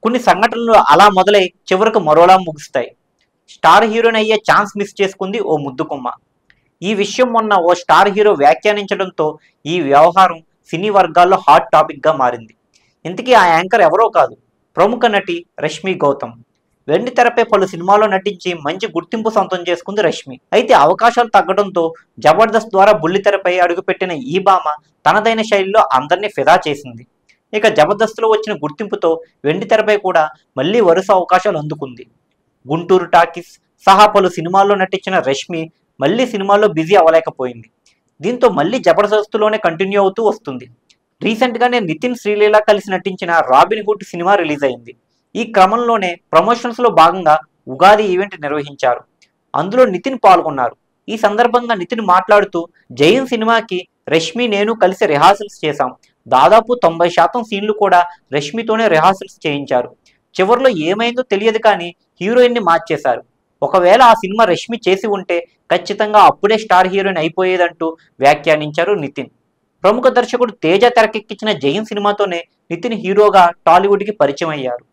కొన్ని సంఘటనలు అలా మొదలై చివరకు మరోలా ముగుస్తాయి. స్టార్ హీరోయిన్ అయ్యే ఛాన్స్ మిస్ చేసుకుంది ఓ ముద్దుగుమ్మ. ఈ విషయం మొన్న ఓ స్టార్ హీరో వ్యాఖ్యానించడంతో ఈ వ్యవహారం సినీ వర్గాల్లో హాట్ టాపిక్గా మారింది. ఇంతకీ ఆ యాంకర్ ఎవరో కాదు, ప్రముఖ నటి రష్మి గౌతమ్. వెండి తెరపై పలు సినిమాల్లో నటించి మంచి గుర్తింపు సొంతం చేసుకుంది రష్మి. అయితే అవకాశాలు తగ్గడంతో జబర్దస్త్ ద్వారా బుల్లితెరపై అడుగుపెట్టిన ఈ భామ తనదైన శైలిలో అందరినీ ఫిదా చేసింది. ఇక జబర్దస్త్లో వచ్చిన గుర్తింపుతో వెండి తెరపై కూడా మళ్లీ వరుస అవకాశాలు అందుకుంది. గుంటూరు టాకీస్ సహా పలు సినిమాల్లో నటించిన రష్మి మళ్లీ సినిమాల్లో బిజీ అవ్వలేకపోయింది. దీంతో మళ్లీ జబర్దస్త్లోనే కంటిన్యూ అవుతూ వస్తుంది. రీసెంట్గానే నితిన్ శ్రీలీల కలిసి నటించిన రాబిన్ హుడ్ సినిమా రిలీజ్ అయింది. ఈ క్రమంలోనే ప్రమోషన్స్లో భాగంగా ఉగాది ఈవెంట్ నిర్వహించారు. అందులో నితిన్ పాల్గొన్నారు. ఈ సందర్భంగా నితిన్ మాట్లాడుతూ, జైన్ సినిమాకి రష్మి నేను కలిసి రిహార్సల్స్ చేశాం. దాదాపు 90% సీన్లు కూడా రష్మితోనే రిహార్సల్స్ చేయించారు. చివరిలో ఏమైందో తెలియదు కానీ హీరోయిన్ని మార్చేశారు. ఒకవేళ ఆ సినిమా రష్మి చేసి ఉంటే ఖచ్చితంగా అప్పుడే స్టార్ హీరోయిన్ అయిపోయేదంటూ వ్యాఖ్యానించారు నితిన్. ప్రముఖ దర్శకుడు తేజ తెరకెక్కించిన జైన్ సినిమాతోనే నితిన్ హీరోగా టాలీవుడ్కి పరిచయం అయ్యారు.